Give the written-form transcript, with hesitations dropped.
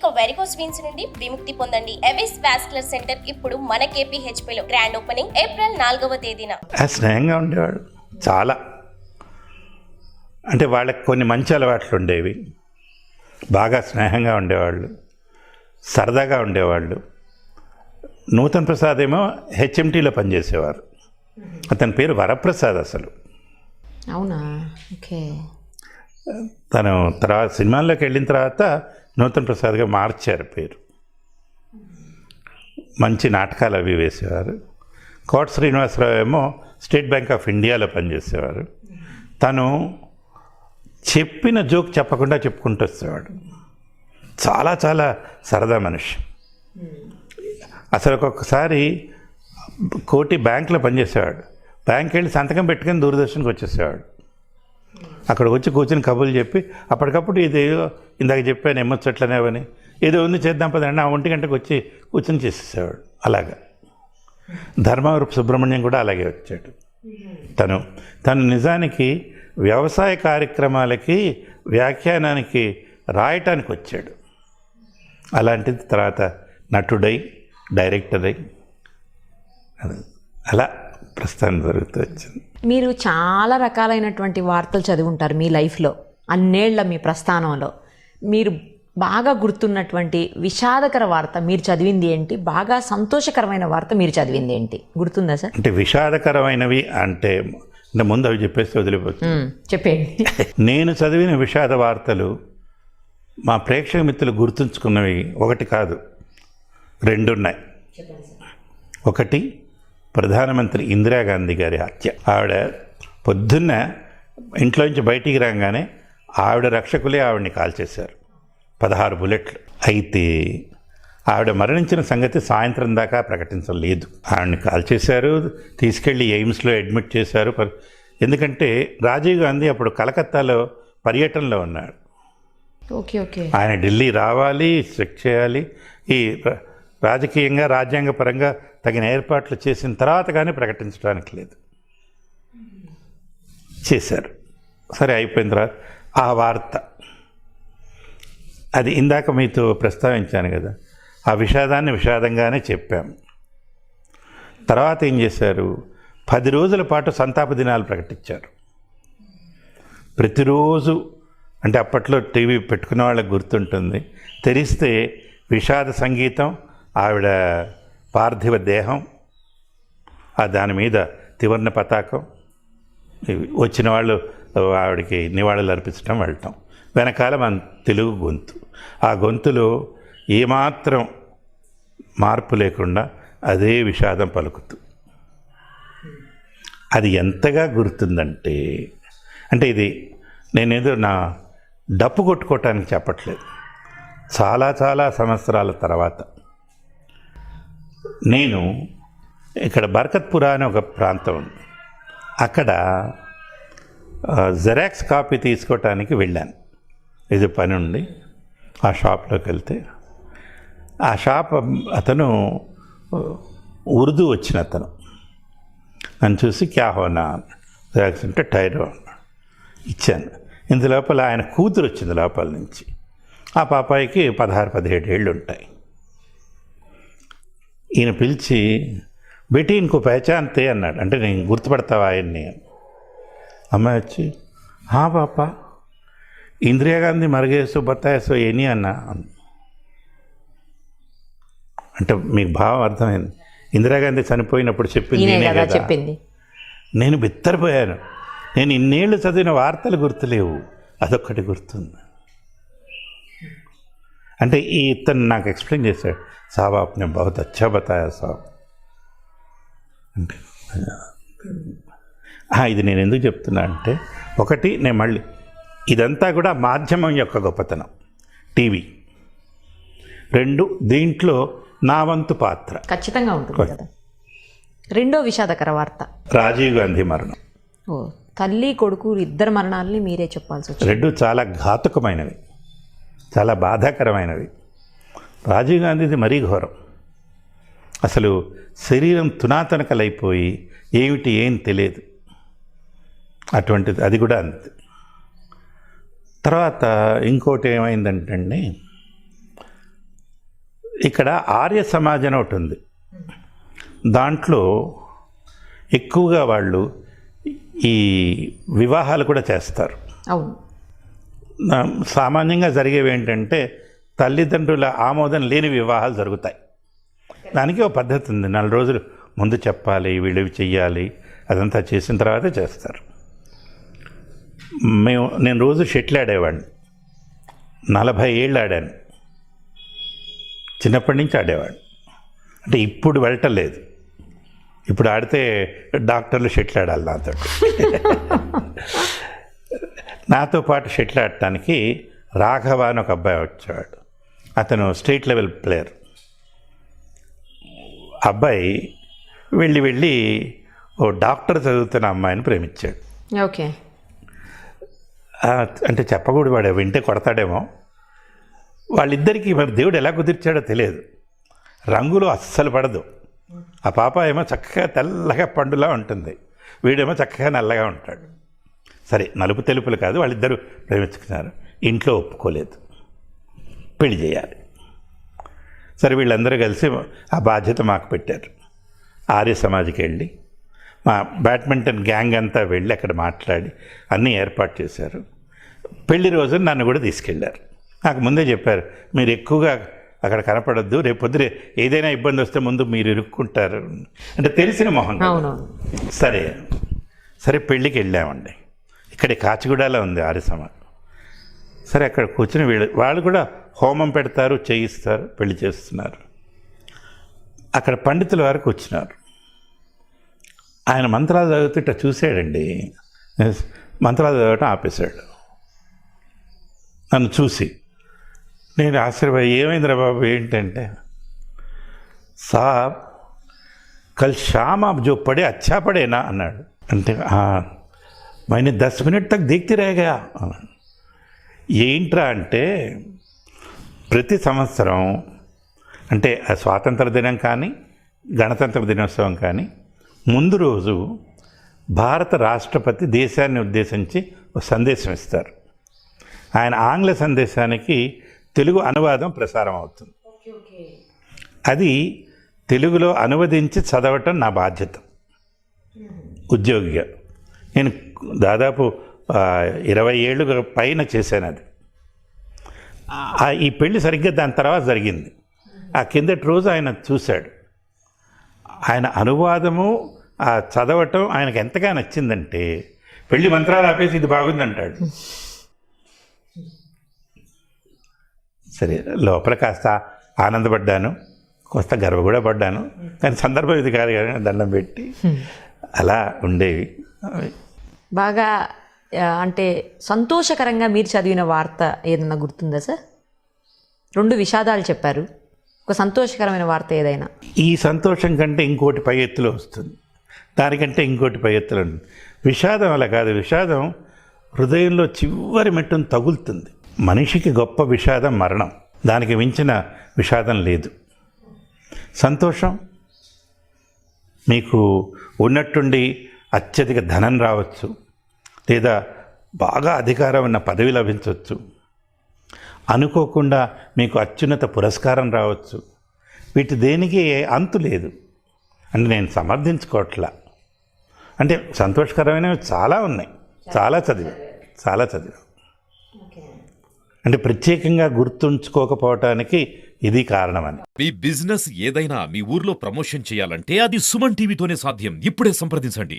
ఇక varicose veins నుండి విముక్తి పొందండి. ఎవిస్ వాస్కులర్ సెంటర్ ఇప్పుడు మన KPHP లో గ్రాండ్ ఓపెనింగ్ ఏప్రిల్ 4వ తేదీన. స్నేహంగా ఉండేవాడు చాలా. అంటే వాళ్ళకి కొన్ని మంచి అలవాట్లు ఉండేవి. బాగా స్నేహంగా ఉండేవాళ్ళు, సరదాగా ఉండేవాళ్ళు. నూతన్ ప్రసాద్ ఏమో HMTలో పనిచేసేవారు. అతని పేరు వరప్రసాద్ అసలు. అవునా? ఓకే. తను తర్వాత సినిమాల్లోకి వెళ్ళిన తర్వాత నూతన్ ప్రసాద్గా మార్చారు పేరు. మంచి నాటకాలు అవి వేసేవారు. కోట శ్రీనివాసరావు ఏమో స్టేట్ బ్యాంక్ ఆఫ్ ఇండియాలో పనిచేసేవారు. తను చెప్పిన జోక్ చెప్పకుండా చెప్పుకుంటూ వచ్చేవాడు. చాలా చాలా సరదా మనిషి. అసలు ఒక్కొక్కసారి కోటి బ్యాంకులో పనిచేసేవాడు. బ్యాంక్ వెళ్ళి సంతకం పెట్టుకొని దూరదర్శన్కి వచ్చేసేవాడు. అక్కడికి వచ్చి కూర్చొని కబుర్లు చెప్పి అప్పటికప్పుడు ఇది ఇందాక చెప్పాను ఎమ్మొచ్చట్లనేవని ఏదో ఉంది చేద్దాం పదండి, ఆ 1 గంటకు వచ్చి కూర్చొని చేసేసేవాడు. అలాగా ధర్మవరపు సుబ్రహ్మణ్యం కూడా అలాగే వచ్చాడు. తను నిజానికి వ్యవసాయ కార్యక్రమాలకి వ్యాఖ్యానానికి రాయటానికి వచ్చాడు. అలాంటిది తర్వాత నటుడై డైరెక్టర్ అయి అలా ప్రస్థానం జరుగుతూ వచ్చింది. మీరు చాలా రకాలైనటువంటి వార్తలు చదివి ఉంటారు మీ లైఫ్లో, అన్నేళ్ల మీ ప్రస్థానంలో. మీరు బాగా గుర్తున్నటువంటి విషాదకర వార్త మీరు చదివింది ఏంటి? బాగా సంతోషకరమైన వార్త మీరు చదివింది ఏంటి? గుర్తుందా సార్? అంటే విషాదకరమైనవి అంటే ముందు అవి చెప్పేస్తే వదిలిపోతుంది. చెప్పండి. నేను చదివిన విషాద వార్తలు మా ప్రేక్షక మిత్రులు గుర్తుంచుకున్నవి ఒకటి కాదు, 2 ఉన్నాయి. ఒకటి ప్రధానమంత్రి ఇందిరాగాంధీ గారి హత్య. ఆవిడ పొద్దున్న ఇంట్లోంచి బయటికి రాగానే ఆవిడ రక్షకులే ఆవిడని కాల్చేశారు, 16 బుల్లెట్లు. అయితే ఆవిడ మరణించిన సంగతి సాయంత్రం దాకా ప్రకటించలేదు. ఆవిడని కాల్చేశారు, తీసుకెళ్ళి ఎయిమ్స్లో అడ్మిట్ చేశారు. ఎందుకంటే రాజీవ్ గాంధీ అప్పుడు కలకత్తాలో పర్యటనలో ఉన్నాడు. Okay okay. ఆయన ఢిల్లీ రావాలి, చెక్ చేయాలి. ఈ రాజకీయంగా రాజ్యాంగపరంగా తగిన ఏర్పాట్లు చేసిన తర్వాత కానీ ప్రకటించడానికి లేదు. చేశారు. సరే అయిపోయిన తర్వాత ఆ వార్త, అది ఇందాక మీతో ప్రస్తావించాను కదా, ఆ విషాదాన్ని విషాదంగానే చెప్పాము. తర్వాత ఏం చేశారు, 10 రోజుల పాటు సంతాప దినాలు ప్రకటించారు. ప్రతిరోజు అంటే అప్పట్లో టీవీ పెట్టుకున్న వాళ్ళకి గుర్తుంటుంది, తెరిస్తే విషాద సంగీతం, ఆవిడ పార్థివ దేహం, దాని మీద త్రివర్ణ పతాకం, వచ్చిన వాళ్ళు ఆవిడకి నివాళులు అర్పించడం, వెళ్ళటం. వెనకాల మన తెలుగు గొంతు, ఆ గొంతులో ఏమాత్రం మార్పు లేకుండా అదే విషాదం పలుకుతూ. అది ఎంతగా గుర్తుందంటే, అంటే ఇది నేనేదో నా డప్పు కొట్టుకోవటానికి చెప్పట్లేదు. చాలా చాలా సంవత్సరాల తర్వాత నేను ఇక్కడ బర్కత్పురా అనే ఒక ప్రాంతం ఉంది, అక్కడ జెరాక్స్ కాపీ తీసుకోవటానికి వెళ్ళాను. ఇది పని ఉండి ఆ షాప్లోకి వెళ్తే ఆ షాప్ అతను ఉర్దూ వచ్చిన అతను నన్ను చూసి క్యా హోనా జెరాక్స్ అంటే టైరో అన్నాడు. ఇచ్చాను. ఇంత లోపల ఆయన కూతురు వచ్చింది లోపల నుంచి. ఆ పాపాయికి 16-17 ఏళ్ళు ఉంటాయి. ఈయన పిలిచి బేటీ ఇంకో పహచాన్తే అన్నాడు. అంటే నేను గుర్తుపడతావా ఆయన్ని? అమ్మాయి వచ్చి హా పాపా ఇందిరాగాంధీ మరగేసో బతాయేసో ఏని అన్నా. అంటే మీకు భావం అర్థమైంది. ఇందిరాగాంధీ చనిపోయినప్పుడు చెప్పింది. నేను బిత్తరపోయాను. నేను ఇన్నేళ్ళు చదివిన వార్తలు గుర్తులేవు, అదొక్కటి గుర్తుంది. అంటే ఇతను నాకు ఎక్స్ప్లెయిన్ చేశాడు, సాబ్ ఆప్నే బహుత్ అచ్చా బతాయా సాబ్ అంటే. ఇది నేను ఎందుకు చెప్తున్నా అంటే, ఒకటి నేను మళ్ళీ ఇదంతా కూడా మాధ్యమం యొక్క గొప్పతనం, టీవీ. 2 దీంట్లో నా వంతు పాత్ర ఖచ్చితంగా ఉంటుంది కదా. రెండో విషాదకర వార్త రాజీవ్ గాంధీ మరణం. తల్లి కొడుకు ఇద్దరు మరణాలని మీరే చెప్పాల్సి వచ్చింది. 2 చాలా ఘాతుకమైనవి, చాలా బాధాకరమైనవి. రాజీవ్ గాంధీది మరీ ఘోరం. అసలు శరీరం తునాతనకలైపోయి ఏం తెలియదు, అటువంటిది. అది కూడా అంతే. తర్వాత ఇంకోటి ఏమైందంటే, ఇక్కడ ఆర్య సమాజం అని ఒకటి ఉంది. దాంట్లో ఎక్కువగా వాళ్ళు ఈ వివాహాలు కూడా చేస్తారు. అవును. సామాన్యంగా జరిగేవి ఏంటంటే తల్లిదండ్రుల ఆమోదం లేని వివాహాలు జరుగుతాయి. దానికి ఒక పద్ధతి ఉంది. 4 రోజులు ముందు చెప్పాలి, వీళ్ళు చెయ్యాలి, అదంతా చేసిన తర్వాతే చేస్తారు. నేను రోజు షటిల్ ఆడేవాడిని, 40 ఏళ్ళు ఆడాను. చిన్నప్పటి నుంచి ఆడేవాడిని. అంటే ఇప్పుడు వెళ్ళటలేదు. ఇప్పుడు ఆడితే డాక్టర్లు షటిల్ ఆడాలి నాతో పాటు షటిల్ ఆడటానికి రాఘవ అని ఒక అబ్బాయి వచ్చేవాడు. అతను స్టేట్ లెవెల్ ప్లేయర్. అబ్బాయి వెళ్ళి ఓ డాక్టర్ చదువుతున్న అమ్మాయిని ప్రేమించాడు. ఓకే. అంటే చెప్పకూడదు, వాడు వింటే కొడతాడేమో. వాళ్ళిద్దరికీ మరి దేవుడు ఎలా కుదిర్చాడో తెలియదు. రంగులు అస్సలు పడదు. ఆ పాప ఏమో చక్కగా తెల్లగా పండులా ఉంటుంది, వీడేమో చక్కగా నల్లగా ఉంటాడు. సరే, నలుపు తెలుపులు కాదు, వాళ్ళిద్దరూ ప్రేమించుకున్నారు. ఇంట్లో ఒప్పుకోలేదు, పెళ్లి చేయాలి. సరే, వీళ్ళందరూ కలిసి ఆ బాధ్యత మాకు పెట్టారు. ఆర్య సమాజ్కి వెళ్ళి మా బ్యాడ్మింటన్ గ్యాంగ్ అంతా వెళ్ళి అక్కడ మాట్లాడి అన్నీ ఏర్పాటు చేశారు. పెళ్లి రోజు నన్ను కూడా తీసుకెళ్ళారు. నాకు ముందే చెప్పారు, మీరు ఎక్కువగా అక్కడ కనపడద్దు, రేపు పొద్దున ఏదైనా ఇబ్బంది వస్తే ముందు మీరు ఇరుక్కుంటారు. అంటే తెలిసిన మొహం. సరే పెళ్ళికి వెళ్ళామండి. ఇక్కడ కాచిగూడలో ఉంది ఆర్య సమాజ్. సరే, అక్కడ కూర్చుని వాళ్ళు కూడా హోమం పెడతారు, చేయిస్తారు, పెళ్లి చేస్తున్నారు. అక్కడ పండితుల వారు కూర్చున్నారు. ఆయన మంత్రాలు చదువుతుంట చూశాడండి. మంత్రాలు చదవటం ఆపేశాడు. నన్ను చూసి నేను ఆశ్చర్యపోయి, ఏమైందిరా బాబు ఏంటంటే, సాబ్ కల్ షామ్ ఆప్ జో పడే అచ్చా పడేనా అన్నాడు. అంటే मैंने 10 मिनट तक देखते रह गया. ఏంట్రా అంటే, ప్రతి సంవత్సరం అంటే స్వాతంత్ర దినం కానీ గణతంత్ర దినోత్సవం కానీ ముందు రోజు భారత రాష్ట్రపతి దేశాన్ని ఉద్దేశించి ఒక సందేశం ఇస్తారు. ఆయన ఆంగ్ల సందేశానికి తెలుగు అనువాదం ప్రసారం అవుతుంది. అది తెలుగులో అనువదించి చదవటం నా బాధ్యత ఉద్యోగిగా. నేను దాదాపు 20 ఏళ్ళు పైన చేశాను అది. ఈ పెళ్ళి సరిగ్గా దాని తర్వాత జరిగింది. ఆ కిందటి రోజు ఆయన చూశాడు. ఆయన అనువాదము చదవటం ఆయనకు ఎంతగా నచ్చిందంటే, పెళ్లి మంత్రాలు ఆపేసి ఇది బాగుందంటాడు. సరే, లోపల కాస్త ఆనందపడ్డాను, కాస్త గర్వ కూడా పడ్డాను. కానీ సందర్భం ఇది కాదు కానీ దండం పెట్టి అలా ఉండేవి. బాగా అంటే సంతోషకరంగా మీరు చదివిన వార్త ఏదన్నా గుర్తుందా సార్? 2 విషాదాలు చెప్పారు, ఒక సంతోషకరమైన వార్త ఏదైనా? ఈ సంతోషం కంటే ఇంకోటి పై ఎత్తులో వస్తుంది, దానికంటే ఇంకోటి పై ఎత్తులో ఉంది. విషాదం అలా కాదు. విషాదం హృదయంలో చివరి మెట్టును తగులుతుంది. మనిషికి గొప్ప విషాదం మరణం, దానికి మించిన విషాదం లేదు. సంతోషం మీకు ఉన్నట్టుండి అత్యధిక ధనం రావచ్చు, లేదా బాగా అధికారం ఉన్న పదవి లభించవచ్చు, అనుకోకుండా మీకు అత్యున్నత పురస్కారం రావచ్చు. వీటి దేనికి అంతు లేదు. అంటే నేను సమర్థించుకోవట్లా. అంటే సంతోషకరమైనవి చాలా ఉన్నాయి, చాలా చదివా. అంటే ప్రత్యేకంగా గుర్తుంచుకోకపోవటానికి ఇది కారణమని. మీ బిజినెస్ ఏదైనా మీ ఊర్లో ప్రమోషన్ చేయాలంటే అది సుమన్ టీవీతోనే సాధ్యం. ఇప్పుడే సంప్రదించండి.